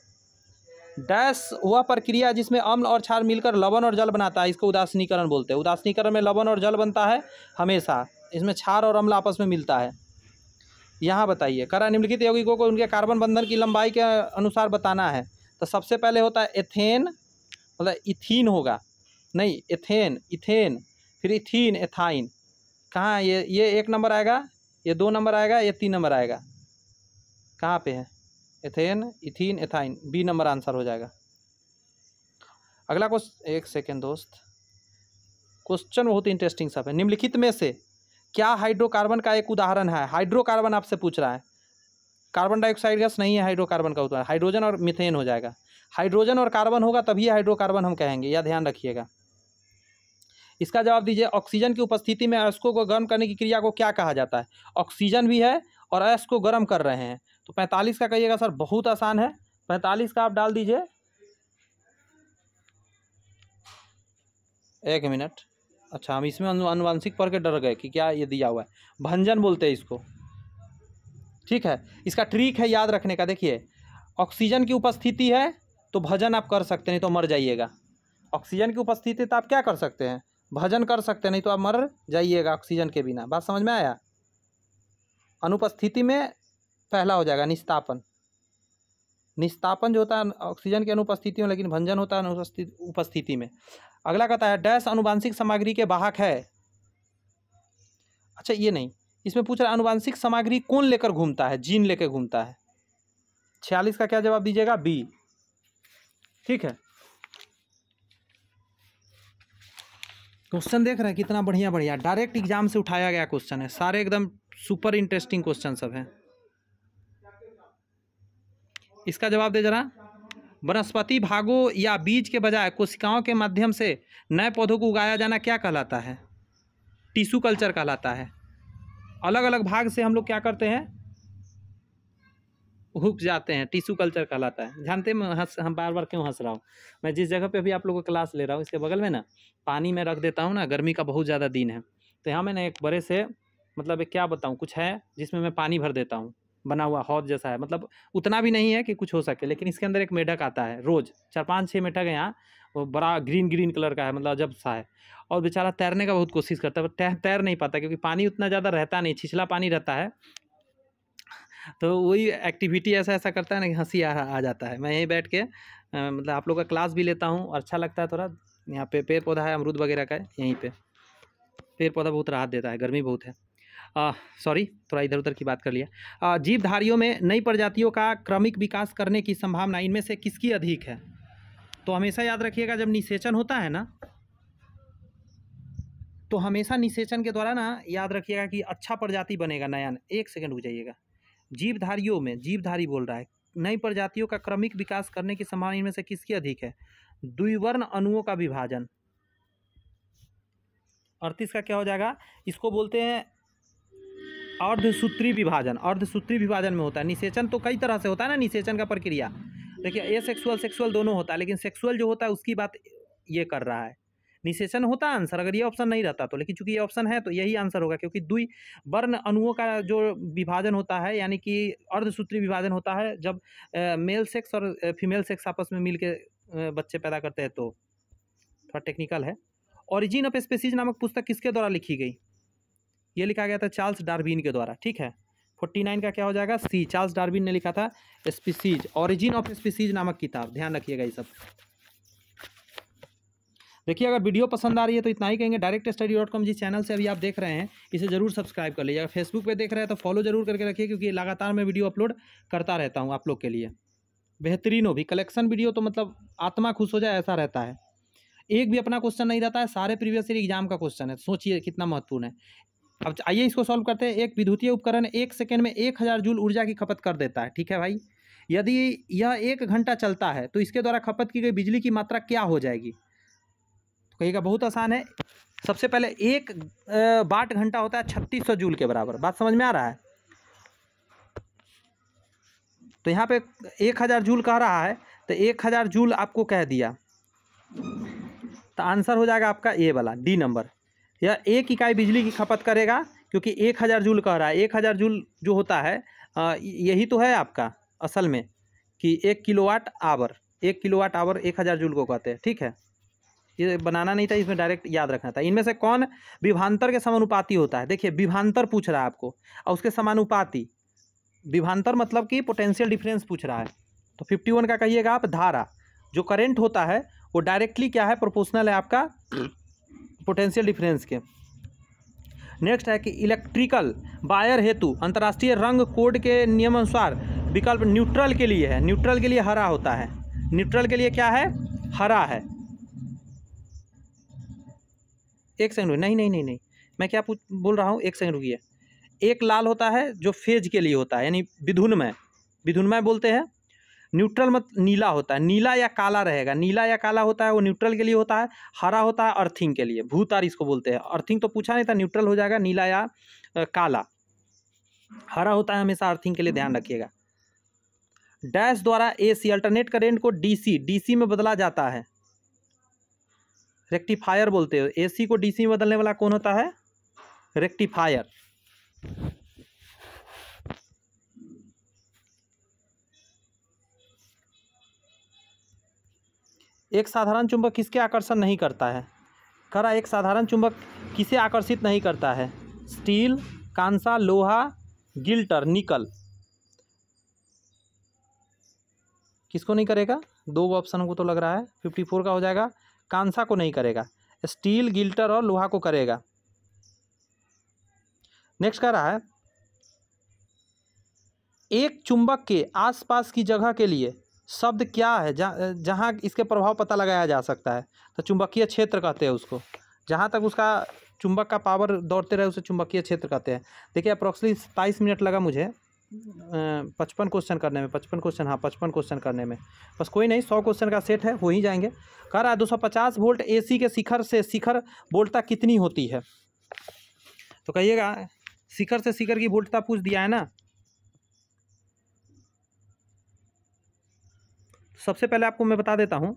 डैश वह प्रक्रिया जिसमें अम्ल और क्षार मिलकर लवण और जल बनाता है, इसको उदासीनीकरण बोलते हैं। उदासीनीकरण में लवण और जल बनता है हमेशा, इसमें क्षार और अम्ल आपस में मिलता है। यहाँ बताइए, करा निम्नलिखित यौगिकों को उनके कार्बन बंधन की लंबाई के अनुसार बताना है। तो सबसे पहले होता है एथेन, मतलब इथीन होगा, नहीं एथेन, इथेन, फिर इथीन, एथाइन। कहाँ ये 1 नंबर आएगा, ये 2 नंबर आएगा, ये 3 नंबर आएगा, कहाँ पे है, ethane, ethene, ethyne, B number answer हो जाएगा। अगला क्वेश्चन, एक सेकेंड दोस्त, क्वेश्चन बहुत इंटरेस्टिंग सब है। निम्नलिखित में से क्या हाइड्रोकार्बन का एक उदाहरण है। हाइड्रोकार्बन आपसे पूछ रहा है, कार्बन डाइऑक्साइड गैस नहीं है हाइड्रोकार्बन का उदाहरण, हाइड्रोजन और मीथेन हो जाएगा। हाइड्रोजन और कार्बन होगा तभी हाइड्रोकार्बन हम कहेंगे, यह ध्यान रखिएगा। इसका जवाब दीजिए, ऑक्सीजन की उपस्थिति में अयस्कों को गर्म करने की क्रिया को क्या कहा जाता है। ऑक्सीजन भी है और अयस्क को गर्म कर रहे हैं, तो 45 का कहिएगा सर, बहुत आसान है। 45 का आप डाल दीजिए, 1 मिनट। अच्छा, हम इसमें अनुवांशिक पढ़ के डर गए कि क्या ये दिया हुआ है, भंजन बोलते हैं इसको, ठीक है। इसका ट्रिक है याद रखने का, देखिए ऑक्सीजन की उपस्थिति है तो भजन आप कर सकते, नहीं तो मर जाइएगा। ऑक्सीजन की उपस्थिति तो आप क्या कर सकते हैं, भजन कर सकते हैं, नहीं तो आप मर जाइएगा ऑक्सीजन के बिना। बात समझ में आया। अनुपस्थिति में पहला हो जाएगा निस्तापन, निस्तापन जो होता है ऑक्सीजन की अनुपस्थिति में, लेकिन भंजन होता है उपस्थिति में। अगला कहता है डैश अनुवांशिक सामग्री के वाहक है। अच्छा ये नहीं, इसमें पूछ रहा है अनुवांशिक सामग्री कौन लेकर घूमता है, जीन लेकर घूमता है। 46 का क्या जवाब दीजिएगा, B, ठीक है। क्वेश्चन देख रहे हैं कितना बढ़िया डायरेक्ट एग्जाम से उठाया गया क्वेश्चन है, सारे एकदम सुपर इंटरेस्टिंग क्वेश्चन सब हैं। इसका जवाब दे जरा, वनस्पति भागों या बीज के बजाय कोशिकाओं के माध्यम से नए पौधों को उगाया जाना क्या कहलाता है, टिश्यू कल्चर कहलाता है। अलग अलग भाग से हम लोग क्या करते हैं, उग जाते हैं, टिश्यू कल्चर कहलाता है। जानते हैं हम बार बार क्यों हंस रहा हूँ, मैं जिस जगह पे अभी आप लोगों को क्लास ले रहा हूँ इसके बगल में ना पानी में रख देता हूँ ना, गर्मी का बहुत ज़्यादा दिन है, तो यहाँ मैंने एक बड़े से, मतलब क्या बताऊँ, कुछ है जिसमें मैं पानी भर देता हूँ, बना हुआ हौद जैसा है, मतलब उतना भी नहीं है कि कुछ हो सके, लेकिन इसके अंदर एक मेढक आता है रोज़, 4-5-6 मेढक है यहाँ, वो बड़ा ग्रीन कलर का है, मतलब अजब सा है, और बेचारा तैरने का बहुत कोशिश करता है, पर तैर नहीं पाता क्योंकि पानी उतना ज़्यादा रहता नहीं, छिछला पानी रहता है। तो वही एक्टिविटी ऐसा करता है ना कि हंसी आ जाता है। मैं यहीं बैठ के मतलब आप लोग का क्लास भी लेता हूँ, अच्छा लगता है थोड़ा। यहाँ पे पेड़ पौधा है, अमरूद वगैरह का है, यहीं पे पेड़ पौधा बहुत राहत देता है, गर्मी बहुत है। सॉरी, थोड़ा इधर उधर की बात कर लिया। जीवधारियों में नई प्रजातियों का क्रमिक विकास करने की संभावना इनमें से किसकी अधिक है। तो हमेशा याद रखिएगा, जब निषेचन होता है ना, तो हमेशा निषेचन के द्वारा ना याद रखिएगा कि अच्छा प्रजाति बनेगा नया। 1 सेकंड रुक जाइएगा। जीवधारियों में, जीवधारी बोल रहा है, नई प्रजातियों का क्रमिक विकास करने की संभावना इनमें से किसकी अधिक है। द्विवर्ण अणुओं का विभाजन। 38 का क्या हो जाएगा, इसको बोलते हैं अर्धसूत्री विभाजन। अर्धसूत्री विभाजन में होता है। निषेचन तो कई तरह से होता है ना, निषेचन का प्रक्रिया देखिए, एसेक्सुअल सेक्सुअल दोनों होता है, लेकिन सेक्सुअल जो होता है उसकी बात ये कर रहा है। निषेचन होता है आंसर, अगर ये ऑप्शन नहीं रहता तो, लेकिन चूंकि ये ऑप्शन है तो यही आंसर होगा, क्योंकि द्विवर्ण अणुओं का जो विभाजन होता है, यानी कि अर्धसूत्री विभाजन होता है, जब मेल सेक्स और फीमेल सेक्स आपस में मिल के बच्चे पैदा करते हैं। तो थोड़ा टेक्निकल है। ओरिजिन ऑफ स्पीसीज नामक पुस्तक किसके द्वारा लिखी गई। ये लिखा गया था चार्ल्स डार्विन के द्वारा, ठीक है। 49 का क्या हो जाएगा, C, चार्ल्स डार्विन ने लिखा था स्पीसीज, ओरिजिन ऑफ स्पीसीज नामक किताब। ध्यान रखिएगा ये सब। देखिए, अगर वीडियो पसंद आ रही है तो इतना ही कहेंगे। directstudy.com जिस चैनल से अभी आप देख रहे हैं इसे जरूर सब्सक्राइब कर लीजिएगा। फेसबुक पे देख रहे हैं तो फॉलो जरूर करके रखिए, क्योंकि लगातार मैं वीडियो अपलोड करता रहता हूँ आप लोग के लिए। बेहतरीन हो भी, कलेक्शन वीडियो तो मतलब आत्मा खुश हो जाए ऐसा रहता है। एक भी अपना क्वेश्चन नहीं रहता है, सारे प्रीवियस ईयर एग्जाम का क्वेश्चन है। सोचिए कितना महत्वपूर्ण है। अब आइए इसको सॉल्व करते हैं। एक विद्युतीय उपकरण 1 सेकंड में 1000 जूल ऊर्जा की खपत कर देता है, ठीक है भाई। यदि यह 1 घंटा चलता है तो इसके द्वारा खपत की गई बिजली की मात्रा क्या हो जाएगी? तो कहिएगा बहुत आसान है। सबसे पहले 1 वाट घंटा होता है 3600 जूल के बराबर। बात समझ में आ रहा है? तो यहाँ पे 1000 जूल कह रहा है, तो 1000 जूल आपको कह दिया, तो आंसर हो जाएगा आपका ए वाला, डी नंबर। यह 1 इकाई बिजली की खपत करेगा, क्योंकि 1000 जूल कह रहा है। 1000 जूल जो होता है यही तो है आपका असल में कि 1 kilowatt hour. 1 kilowatt hour 1000 joule को कहते हैं, ठीक है। ये बनाना नहीं था, इसमें डायरेक्ट याद रखना था। इनमें से कौन विभवांतर के समानुपाती होता है? देखिए विभवांतर पूछ रहा है आपको और उसके समानुपाती। विभवांतर मतलब कि पोटेंशियल डिफरेंस पूछ रहा है। तो 51 का कहिएगा आप धारा। जो करंट होता है वो डायरेक्टली क्या है, प्रोपोर्शनल है आपका पोटेंशियल डिफरेंस के। नेक्स्ट है कि इलेक्ट्रिकल वायर हेतु अंतर्राष्ट्रीय रंग कोड के नियम अनुसार विकल्प न्यूट्रल के लिए है। न्यूट्रल के लिए हरा होता है। न्यूट्रल के लिए क्या है? हरा है। एक सेकंड, नहीं, मैं क्या बोल रहा हूँ, एक सेकंड रुकिए। एक लाल होता है जो फेज के लिए होता है, यानी विधुन्मय बोलते हैं। न्यूट्रल मत नीला होता है, नीला या काला रहेगा। नीला या काला होता है वो न्यूट्रल के लिए होता है। हरा होता है अर्थिंग के लिए, भूतार इसको बोलते हैं। अर्थिंग तो पूछा नहीं था, न्यूट्रल हो जाएगा, नीला या काला। हरा होता है हमेशा अर्थिंग के लिए, ध्यान रखिएगा। डैश द्वारा एसी अल्टरनेट करंट को डीसी में बदला जाता है, रेक्टिफायर बोलते हो। एसी को डीसी में बदलने वाला कौन होता है? रेक्टिफायर। एक साधारण चुंबक किसके आकर्षण नहीं करता है? कह रहा एक साधारण चुंबक किसे आकर्षित नहीं करता है? स्टील, कांसा, लोहा, गिल्टर, निकल। किसको नहीं करेगा? दो ऑप्शन को तो लग रहा है। 54 का हो जाएगा, कांसा को नहीं करेगा, स्टील, गिल्टर और लोहा को करेगा। नेक्स्ट कह रहा है एक चुंबक के आसपास की जगह के लिए शब्द क्या है जहाँ इसके प्रभाव पता लगाया जा सकता है? तो चुंबकीय क्षेत्र कहते हैं उसको। जहाँ तक उसका चुंबक का पावर दौड़ते रहे उसे चुंबकीय क्षेत्र कहते हैं। देखिए अप्रोक्सीमेटली 27 मिनट लगा मुझे 55 क्वेश्चन करने में। 55 क्वेश्चन, हाँ 55 क्वेश्चन करने में। बस कोई नहीं, 100 क्वेश्चन का सेट है, हो ही जाएंगे। कह रहा है 250 वोल्ट AC के शिखर से शिखर वोल्टता कितनी होती है? तो कहिएगा शिखर से शिखर की वोल्टता पूछ दिया है ना। सबसे पहले आपको मैं बता देता हूँ,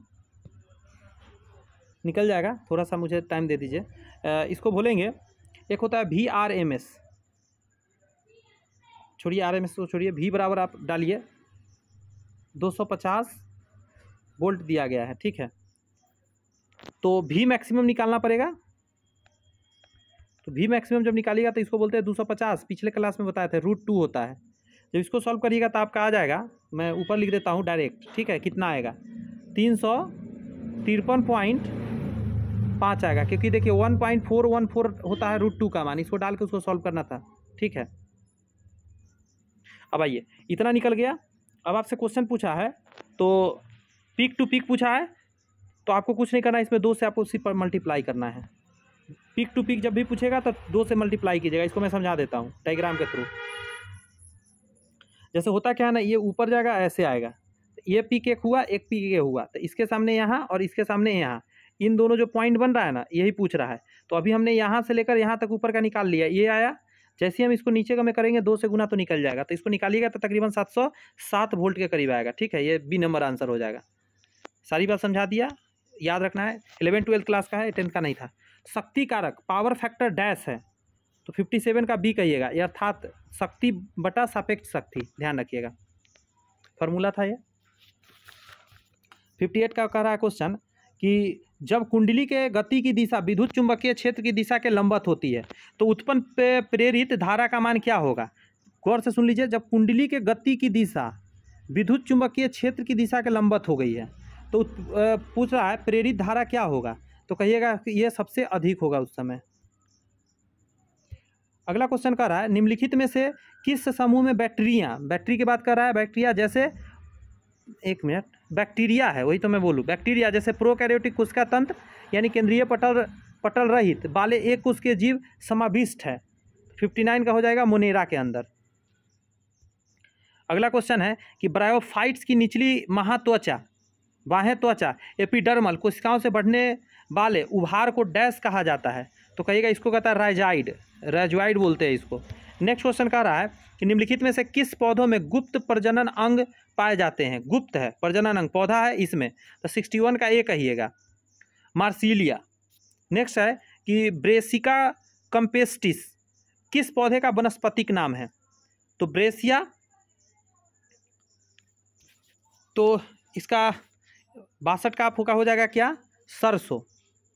निकल जाएगा, थोड़ा सा मुझे टाइम दे दीजिए। इसको बोलेंगे, एक होता है VRMS, छोड़िए RMS को छोड़िए, V बराबर आप डालिए 250 वोल्ट दिया गया है, ठीक है। तो V मैक्सिमम निकालना पड़ेगा। तो V मैक्सिमम जब निकालिएगा तो इसको बोलते हैं 250। पिछले क्लास में बताए थे √2 होता है। जब इसको सॉल्व करिएगा तो आपका आ जाएगा, मैं ऊपर लिख देता हूँ डायरेक्ट, ठीक है। कितना आएगा? 353.5 आएगा, क्योंकि देखिए 1.414 होता है √2 का मान। इसको डाल के उसको सॉल्व करना था, ठीक है। अब आइए, इतना निकल गया। अब आपसे क्वेश्चन पूछा है तो पीक टू पीक पूछा है, तो आपको कुछ नहीं करना है, इसमें 2 से आपको सिर्फ मल्टीप्लाई करना है। पीक टू पीक जब भी पूछेगा तो 2 से मल्टीप्लाई कीजिएगा। इसको मैं समझा देता हूँ डायग्राम के थ्रू। जैसे होता क्या है ना, ये ऊपर जाएगा, ऐसे आएगा। ये पीक एक हुआ, एक पीक ये हुआ, तो इसके सामने यहाँ और इसके सामने यहाँ, इन दोनों जो पॉइंट बन रहा है ना, यही पूछ रहा है। तो अभी हमने यहाँ से लेकर यहाँ तक ऊपर का निकाल लिया, ये आया। जैसे हम इसको नीचे का में करेंगे 2 से गुना तो निकल जाएगा। तो इसको निकालिएगा तो तकरीबन 707 वोल्ट के करीब आएगा, ठीक है। ये B नंबर आंसर हो जाएगा। सारी बात समझा दिया, याद रखना है। 11-12 क्लास का है, 10th का नहीं था। शक्ति कारक पावर फैक्टर डैश है, तो 57 का B कहिएगा, अर्थात शक्ति बटा सापेक्ष शक्ति, ध्यान रखिएगा, फॉर्मूला था ये। 58 का कह रहा है क्वेश्चन कि जब कुंडली के गति की दिशा विद्युत चुंबकीय क्षेत्र की दिशा के लंबवत होती है तो उत्पन्न प्रेरित धारा का मान क्या होगा? गौर से सुन लीजिए, जब कुंडली के गति की दिशा विद्युत चुंबकीय क्षेत्र की दिशा के लंबवत हो गई है तो पूछ रहा है प्रेरित धारा क्या होगा? तो कहिएगा कि ये सबसे अधिक होगा उस समय। अगला क्वेश्चन कर रहा है निम्नलिखित में से किस समूह में बैटरी की बात कर रहा है। बैटरियाँ जैसे, एक मिनट, बैक्टीरिया है, वही तो मैं बोलूँ बैक्टीरिया। जैसे प्रोकैरियोटिक कोशिका तंत्र यानी केंद्रीय पटल रहित वाले एक कोश के जीव समाविष्ट है। 59 का हो जाएगा मोनेरा के अंदर। अगला क्वेश्चन है कि ब्रायोफाइट्स की निचली महात्वचा बाह्य त्वचा एपिडर्मल कोशिकाओं से बढ़ने वाले उभार को डैश कहा जाता है, तो कहिएगा इसको कहता है राइजाइड, राइजॉइड बोलते हैं इसको। नेक्स्ट क्वेश्चन कह रहा है कि निम्नलिखित में से किस पौधों में गुप्त प्रजनन अंग पाए जाते हैं? गुप्त है प्रजनन अंग, पौधा है इसमें, तो 61 का ए कहिएगा, मार्सिलिया। नेक्स्ट है कि ब्रेसिका कंपेस्टिस किस पौधे का वनस्पतिक नाम है? तो ब्रेसिया, तो इसका 62 का फूका हो जाएगा क्या? सरसों,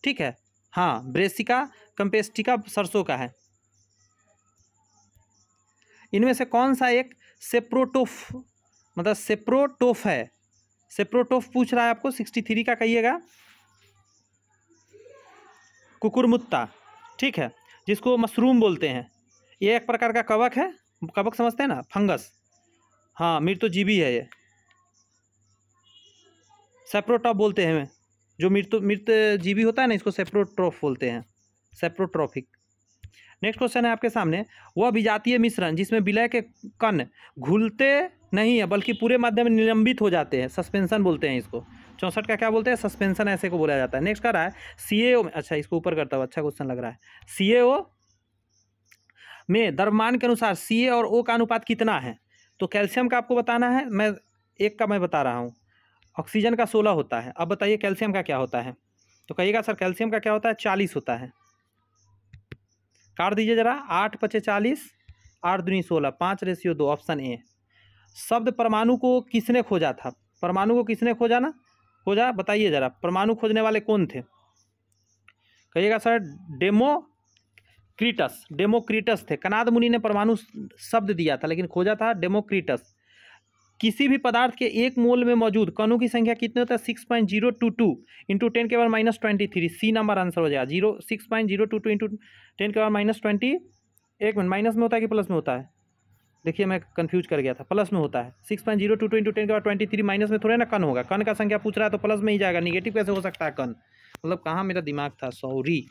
ठीक है। हाँ, ब्रेसिका कंपेस्टिका सरसों का है। इनमें से कौन सा एक सेप्रोटोफ मतलब सेप्रोटोफ है? सेप्रोटोफ पूछ रहा है आपको, 63 का कहिएगा, कुकुरमुत्ता, ठीक है, जिसको मशरूम बोलते हैं। ये एक प्रकार का कवक है, कवक समझते हैं ना, फंगस। हाँ, मृतोजीवी है ये, सेप्रोटॉफ बोलते हैं, जो मृतजीवी होता है ना, इसको सेप्रोट्रोफ बोलते हैं, सेप्रोट्रोफिक। नेक्स्ट क्वेश्चन है आपके सामने, वह विजातीय मिश्रण जिसमें विलय के कण घुलते नहीं है बल्कि पूरे माध्यम में निलंबित हो जाते हैं, सस्पेंशन बोलते हैं इसको। 64 का क्या बोलते हैं? सस्पेंशन, ऐसे को बोला जाता है। नेक्स्ट कर रहा है CaO में, अच्छा इसको ऊपर करता हुआ, अच्छा क्वेश्चन लग रहा है। CaO में द्रव्यमान के अनुसार Ca और O का अनुपात कितना है? तो कैल्शियम का आपको बताना है, मैं एक का मैं बता रहा हूँ। ऑक्सीजन का 16 होता है। अब बताइए कैल्शियम का क्या होता है? तो कहिएगा सर कैल्शियम का क्या होता है? 40 होता है। काट दीजिए जरा, 8 × 5 = 40, 8 × 2 = 16, 5:2, ऑप्शन ए। शब्द परमाणु को किसने खोजा था? परमाणु को किसने खोजा बताइए जरा, परमाणु खोजने वाले कौन थे? कहिएगा सर डेमोक्रिटस थे। कनाद मुनि ने परमाणु शब्द दिया था, लेकिन खोजा था डेमोक्रिटस। किसी भी पदार्थ के 1 मोल में मौजूद कणों की संख्या कितने होता है? 6.022 × 10⁻⁻23। सी नंबर आंसर हो जाएगा। 6.022 × 10⁻⁻20। एक मिनट, माइनस में होता है कि प्लस में होता है? देखिए मैं कंफ्यूज कर गया था, प्लस में होता है। 6.022 × 10⁻23, माइनस में थोड़े ना कण होगा, कण का संख्या पूछ रहा है तो प्लस में ही जाएगा, निगेटिव कैसे हो सकता है कण? मतलब कहाँ मेरा दिमाग था, सॉरी।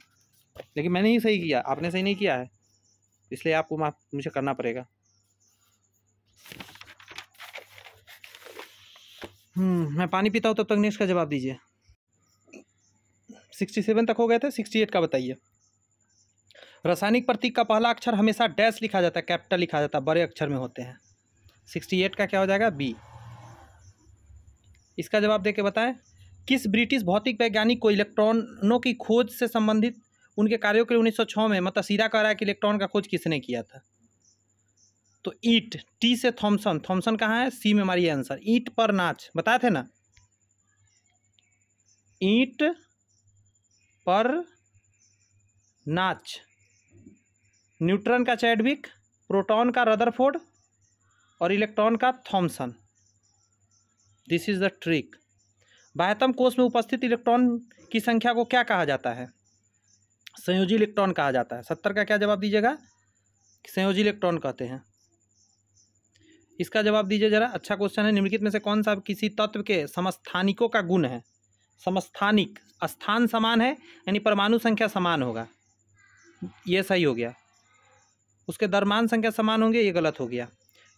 लेकिन मैंने ही सही किया, आपने सही नहीं किया है, इसलिए आपको मुझे करना पड़ेगा। मैं पानी पीता हूँ, तब तक नेक्स्ट का जवाब दीजिए। 67 तक हो गए थे, 68 का बताइए। रासायनिक प्रतीक का पहला अक्षर हमेशा डैश लिखा जाता है, कैपिटल लिखा जाता है, बड़े अक्षर में होते हैं। 68 का क्या हो जाएगा? बी। इसका जवाब दे के बताएं, किस ब्रिटिश भौतिक वैज्ञानिक को इलेक्ट्रॉनों की खोज से संबंधित उनके कार्यों के लिए 1906 में सीधा कह रहा है कि इलेक्ट्रॉन का खोज किसने किया था? तो ईट, टी से थॉमसन, थॉमसन कहाँ है? सी में हमारी आंसर। ईट पर नाच बताए थे ना, ईट पर नाच। न्यूट्रॉन का चैडविक, प्रोटॉन का रदरफोर्ड और इलेक्ट्रॉन का Thomson. This is the trick. बाह्यतम कोश में उपस्थित इलेक्ट्रॉन की संख्या को क्या कहा जाता है? संयोजी इलेक्ट्रॉन कहा जाता है। 70 का क्या जवाब दीजिएगा? संयोजी इलेक्ट्रॉन कहते हैं। इसका जवाब दीजिए जरा, अच्छा क्वेश्चन है। निम्नलिखित में से कौन सा किसी तत्व के समस्थानिकों का गुण है? समस्थानिक, स्थान समान है यानी परमाणु संख्या समान होगा, ये सही हो गया। उसके द्रव्यमान संख्या समान होंगे, ये गलत हो गया।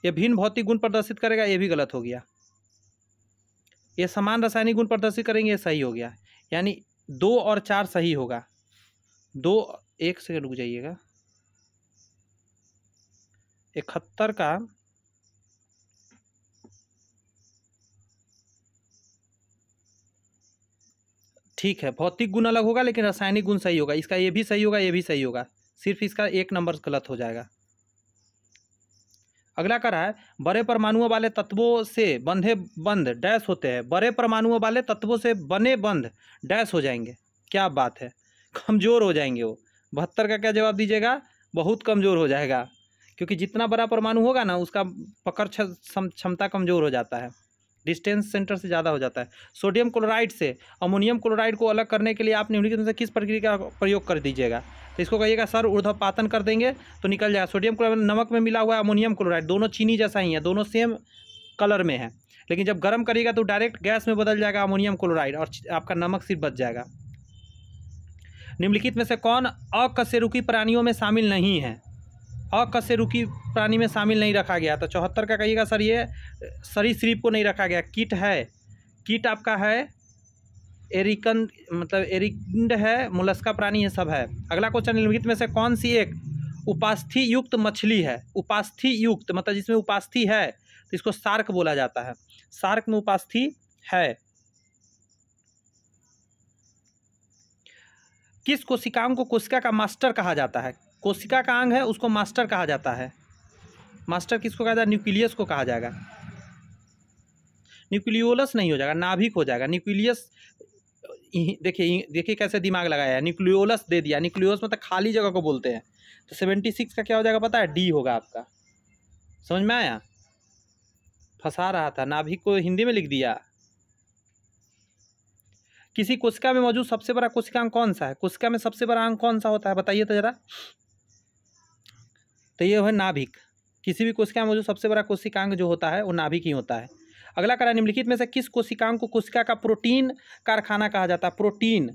ये भिन्न भौतिक गुण प्रदर्शित करेगा, ये भी गलत हो गया। ये समान रासायनिक गुण प्रदर्शित करेंगे, ये सही हो गया। यानी 2 और 4 सही होगा। 2, 1 सेकंड रुक जाइएगा। 71 का ठीक है, भौतिक गुण अलग होगा लेकिन रासायनिक गुण सही होगा। इसका ये भी सही होगा, ये भी सही होगा, सिर्फ इसका 1 नंबर गलत हो जाएगा। अगला कर रहा है, बड़े परमाणुओं वाले तत्वों से बंधे बंध डैश होते हैं। बड़े परमाणुओं वाले तत्वों से बने बंध डैश हो जाएंगे। क्या बात है, कमज़ोर हो जाएंगे वो। 72 का क्या जवाब दीजिएगा? बहुत कमज़ोर हो जाएगा, क्योंकि जितना बड़ा परमाणु होगा ना, उसका पकड़ क्षमता कमज़ोर हो जाता है, डिस्टेंस सेंटर से ज़्यादा हो जाता है। सोडियम क्लोराइड से अमोनियम क्लोराइड को अलग करने के लिए आप निम्नलिखित में से किस प्रक्रिया का प्रयोग कर दीजिएगा? तो इसको कहिएगा सर ऊर्ध्वपातन कर देंगे तो निकल जाएगा। सोडियम क्लोराइड नमक में मिला हुआ है, अमोनियम क्लोराइड, दोनों चीनी जैसा ही है, दोनों सेम कलर में है, लेकिन जब गर्म करिएगा तो डायरेक्ट गैस में बदल जाएगा अमोनियम क्लोराइड और आपका नमक सिर्फ बच जाएगा। निम्नलिखित में से कौन अकशेरुकी प्राणियों में शामिल नहीं है? अकशेरुकी प्राणी में शामिल नहीं रखा गया, तो 74 का कहिएगा सर ये सरीसृप को नहीं रखा गया। कीट है, कीट आपका है एरिकन मतलब एरिकंड है, मोलस्का प्राणी है, सब है। अगला क्वेश्चन, निम्नलिखित में से कौन सी एक उपास्थि युक्त मछली है? उपास्थि युक्त मतलब जिसमें उपास्थि है तो इसको शार्क बोला जाता है। शार्क में उपास्थि है। किस कोशिकांग को कोशिका का मास्टर कहा जाता है? कोशिका का अंग है उसको मास्टर कहा जाता है। मास्टर किसको कहा जाएगा? न्यूक्लियस को कहा जाएगा। न्यूक्लियोलस नहीं हो जाएगा, नाभिक हो जाएगा। न्यूक्लियस देखिए कैसे दिमाग लगाया है, न्यूक्लियोलस दे दिया। न्यूक्लियोलस मतलब खाली जगह को बोलते हैं। तो 76 का क्या हो जाएगा पता है? डी होगा आपका। समझ में आया? फंसा रहा था, नाभिक को हिंदी में लिख दिया। किसी कोशिका में मौजूद सबसे बड़ा कोशिकांग कौन सा है? कोशिका में सबसे बड़ा अंग कौन सा होता है बताइए तो जरा। तो ये है नाभिक। किसी भी कोशिका में मौजूद सबसे बड़ा कोशिकांग जो होता है वो नाभिक ही होता है। अगला करा, निम्नलिखित में से किस कोशिकांग को कोशिका का प्रोटीन कारखाना कहा जाता है? प्रोटीन,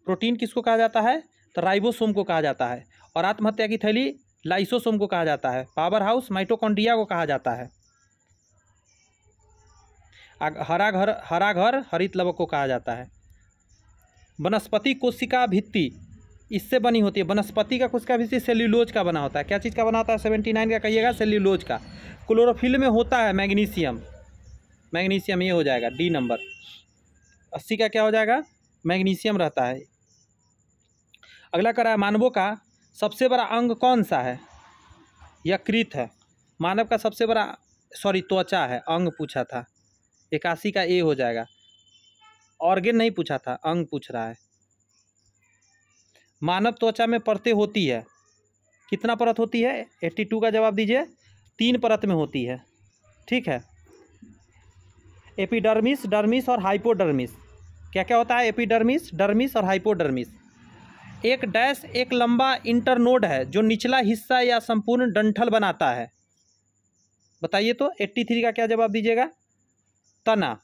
प्रोटीन किसको कहा जाता है? तो राइबोसोम को कहा जाता है। और आत्महत्या की थैली लाइसोसोम को कहा जाता है। पावर हाउस माइटोकॉन्ड्रिया को कहा जाता है। हरा घर हरित लवक को कहा जाता है। वनस्पति कोशिका भित्ति इससे बनी होती है। वनस्पति का कोशिका भित्ति सेल्यूलोज का बना होता है। क्या चीज़ का बना होता है? 79 का कहिएगा, सेल्यूलोज का। क्लोरोफिल में होता है मैग्नीशियम, मैग्नीशियम ये हो जाएगा डी नंबर। 80 का क्या हो जाएगा? मैग्नीशियम रहता है। अगला करा है, मानवों का सबसे बड़ा अंग कौन सा है? यकृत है। मानव का सबसे बड़ा त्वचा है, अंग पूछा था। 81 का ए हो जाएगा। ऑर्गेन नहीं पूछा था, अंग पूछ रहा है। मानव त्वचा में परतें होती है, कितना परत होती है? 82 का जवाब दीजिए। 3 परत में होती है, ठीक है। एपिडर्मिस, डर्मिस और हाइपोडर्मिस। क्या क्या होता है? एपिडर्मिस, डर्मिस और हाइपोडर्मिस। एक डैश एक लंबा इंटरनोड है जो निचला हिस्सा या संपूर्ण डंठल बनाता है। बताइए तो। 83 का क्या जवाब दीजिएगा? तना।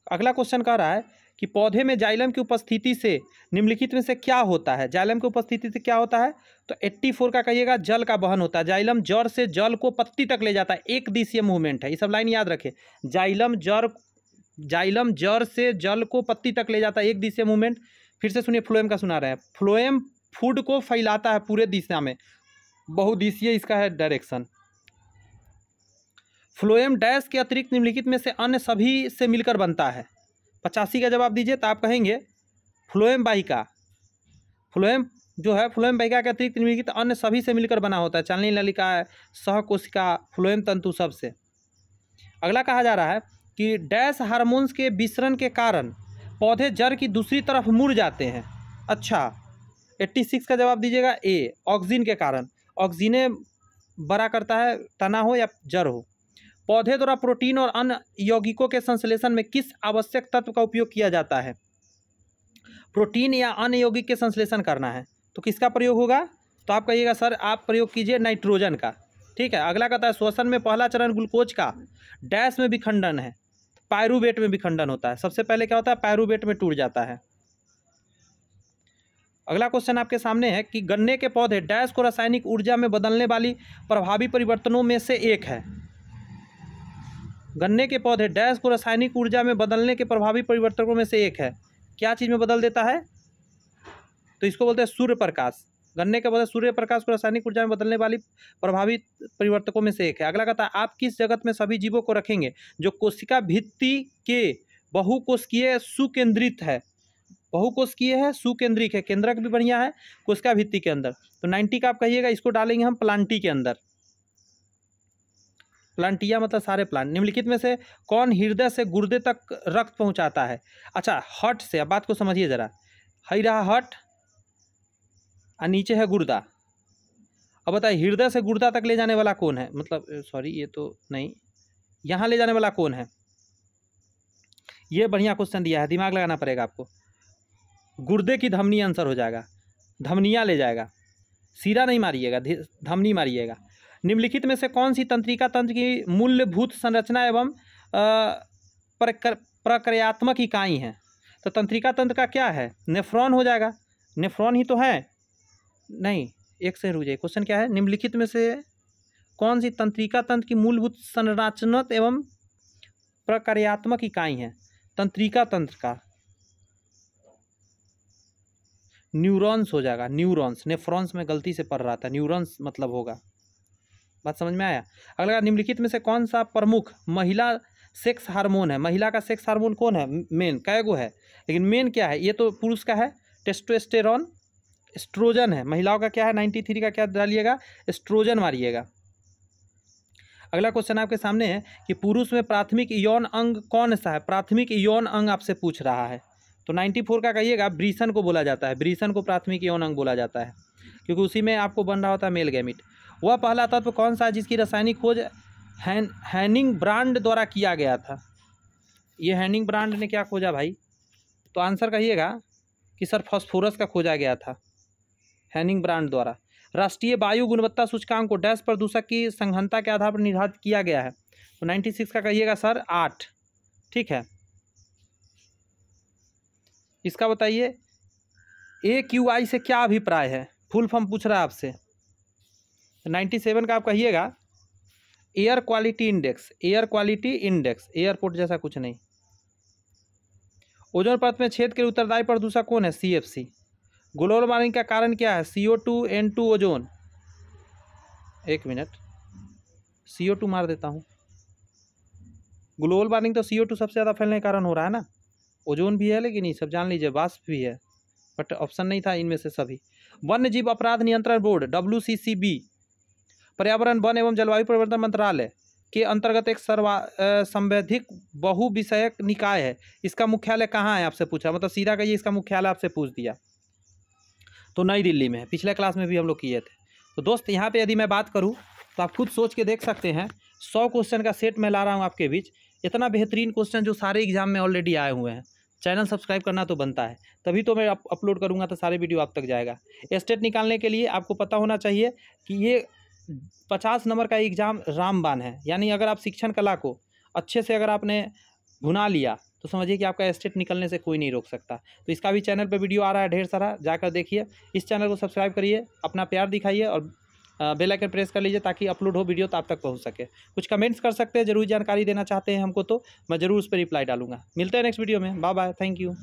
अगला क्वेश्चन कह रहा है कि पौधे में जाइलम की उपस्थिति से निम्नलिखित में से क्या होता है? जाइलम की उपस्थिति से क्या होता है? तो 84 का कहिएगा, जल का वहन होता है। जाइलम जड़ से जल को पत्ती तक ले जाता है, एक दिशीय मूवमेंट है। ये सब लाइन याद रखें। जाइलम जड़ से जल को पत्ती तक ले जाता है, एक दिशीय मूवमेंट। फिर से सुनिए, फ्लोएम का सुना रहे हैं। फ्लोएम फूड को फैलाता है पूरे दिशा में, बहुदिशीय इसका है डायरेक्शन। फ्लोएम डैश के अतिरिक्त निम्नलिखित में से अन्य सभी से मिलकर बनता है। 85 का जवाब दीजिए। तो आप कहेंगे फ्लोएम वाहिका। फ्लोएम जो है, फ्लोएम वाहिका के अतिरिक्त निम्नलिखित अन्य सभी से मिलकर बना होता है। चालनी नलिका, सहकोशिका, फ्लोएम तंतु, सबसे। अगला कहा जा रहा है कि डैश हार्मोन्स के विसरण के कारण पौधे जड़ की दूसरी तरफ मुड़ जाते हैं। अच्छा, 86 का जवाब दीजिएगा ए, ऑक्सीजन के कारण। ऑक्सीजन बड़ा करता है, तना हो या जड़ हो। पौधे द्वारा प्रोटीन और अन्य यौगिकों के संश्लेषण में किस आवश्यक तत्व का उपयोग किया जाता है? प्रोटीन या अन्य यौगिक के संश्लेषण करना है तो किसका प्रयोग होगा? तो आप कहिएगा सर आप प्रयोग कीजिए नाइट्रोजन का, ठीक है। अगला कहता है श्वसन में पहला चरण ग्लूकोज का डैश में विखंडन है, पायरूवेट में विखंडन होता है। सबसे पहले क्या होता है? पायरूवेट में टूट जाता है। अगला क्वेश्चन आपके सामने है कि गन्ने के पौधे डैश को रासायनिक ऊर्जा में बदलने वाली प्रभावी परिवर्तनों में से एक है। गन्ने के पौधे डैश को रासायनिक ऊर्जा में बदलने के प्रभावी परिवर्तकों में से एक है। क्या चीज़ में बदल देता है? तो इसको बोलते हैं सूर्य प्रकाश। गन्ने के पौधे सूर्य प्रकाश को रासायनिक ऊर्जा में बदलने वाली प्रभावी परिवर्तकों में से एक है। अगला कहता है आप किस जगत में सभी जीवों को रखेंगे जो कोशिका भित्ति के बहुकोशिकीय सुकेंद्रित है? बहुकोशिकीय है, सुकेंद्रिक है, केंद्रक भी बढ़िया है, कोशिका भित्ति के अंदर। तो 90 का आप कहिएगा, इसको डालेंगे हम प्लांटी के अंदर। प्लांटिया मतलब सारे प्लांट। निम्नलिखित में से कौन हृदय से गुर्दे तक रक्त पहुंचाता है? अच्छा, हट से, अब बात को समझिए जरा। हई रहा हट और नीचे है गुर्दा। अब बताइए हृदय से गुर्दा तक ले जाने वाला कौन है? मतलब सॉरी, ये तो नहीं, यहाँ ले जाने वाला कौन है? ये बढ़िया क्वेश्चन दिया है, दिमाग लगाना पड़ेगा आपको। गुर्दे की धमनी आंसर हो जाएगा, धमनियाँ ले जाएगा। सीरा नहीं मारिएगा, धमनी मारिएगा। निम्नलिखित में से कौन सी तंत्रिका तंत्र की मूलभूत संरचना एवं प्रक्रियात्मक इकाई है? तो तंत्रिका तंत्र का क्या है? नेफ्रॉन हो जाएगा, नेफ्रॉन ही तो है। नहीं, एक से रुक जाइए, क्वेश्चन क्या है? निम्नलिखित में से कौन सी तंत्रिका तंत्र की मूलभूत संरचनात्मक एवं प्रक्रियात्मक इकाई है? तंत्रिका तंत्र का न्यूरॉन्स हो जाएगा, न्यूरॉन्स। नेफ्रॉन्स में गलती से पढ़ रहा था, न्यूरॉन्स मतलब होगा। बात समझ में आया? अगला, निम्नलिखित में से कौन सा प्रमुख महिला सेक्स हार्मोन है? महिला का सेक्स हार्मोन कौन है? मेन कई गो है, लेकिन मेन क्या है? ये तो पुरुष का है, टेस्टोस्टेरोन। एस्ट्रोजन है। महिलाओं का क्या है? 93 का क्या डालिएगा? एस्ट्रोजन मारिएगा। अगला क्वेश्चन आपके सामने है कि पुरुष में प्राथमिक यौन अंग कौन सा है? प्राथमिक यौन अंग आपसे पूछ रहा है, तो 94 का कहिएगा। ब्रीसन को बोला जाता है, ब्रीसन को प्राथमिक यौन अंग बोला जाता है, क्योंकि उसी में आपको बन रहा होता है मेल गैमिट। वह पहला तत्व कौन सा है जिसकी रासायनिक खोज हैनिंग ब्रांड द्वारा किया गया था? ये हैनिंग ब्रांड ने क्या खोजा भाई? तो आंसर कहिएगा कि सर फास्फोरस का खोजा गया था हैनिंग ब्रांड द्वारा। राष्ट्रीय वायु गुणवत्ता सूचकांक को डैश प्रदूषक की सघनता के आधार पर निर्धारित किया गया है? तो 96 का कहिएगा सर 8। ठीक है, इसका बताइए AQI से क्या अभिप्राय है? फुल फॉर्म पूछ रहा है आपसे। 97 का आप कहिएगा air quality index, air quality index, airport जैसा कुछ नहीं। ओजोन परत में छेद के उत्तरदायी प्रदूषक कौन है? CFC। ग्लोबल वार्मिंग का कारण क्या है? CO2 N2 ozone. एक मिनट, CO2 मार देता हूँ। ग्लोबल वार्मिंग तो CO2 सबसे ज़्यादा फैलने के कारण हो रहा है ना। ओजोन भी है, लेकिन ये सब जान लीजिए वाष्प भी है, बट ऑप्शन नहीं था इनमें से सभी। वन्य जीव अपराध नियंत्रण बोर्ड WCCB पर्यावरण वन एवं जलवायु परिवर्तन मंत्रालय के अंतर्गत एक संवैधानिक बहुविषयक निकाय है। इसका मुख्यालय कहाँ है आपसे पूछा, मतलब सीधा कहिए इसका मुख्यालय आपसे पूछ दिया, तो नई दिल्ली में है। पिछले क्लास में भी हम लोग किए थे। तो दोस्त यहाँ पे यदि मैं बात करूँ तो आप खुद सोच के देख सकते हैं, 100 क्वेश्चन का सेट मैं ला रहा हूँ आपके बीच। इतना बेहतरीन क्वेश्चन जो सारे एग्जाम में ऑलरेडी आए हुए हैं। चैनल सब्सक्राइब करना तो बनता है, तभी तो मैं अपलोड करूँगा तो सारे वीडियो आप तक जाएगा। स्टेट निकालने के लिए आपको पता होना चाहिए कि ये 50 नंबर का एग्ज़ाम रामबाण है। यानी अगर आप शिक्षण कला को अच्छे से अगर आपने भुना लिया तो समझिए कि आपका स्टेट निकलने से कोई नहीं रोक सकता। तो इसका भी चैनल पे वीडियो आ रहा है ढेर सारा, जाकर देखिए। इस चैनल को सब्सक्राइब करिए, अपना प्यार दिखाइए और बेल आइकन प्रेस कर लीजिए ताकि अपलोड हो वीडियो तो आप तक पहुंच सके। कुछ कमेंट्स कर सकते हैं, जरूर जानकारी देना चाहते हैं हमको तो मैं ज़रूर उस पर रिप्लाई डालूंगा। मिलते हैं नेक्स्ट वीडियो में, बाय बाय, थैंक यू।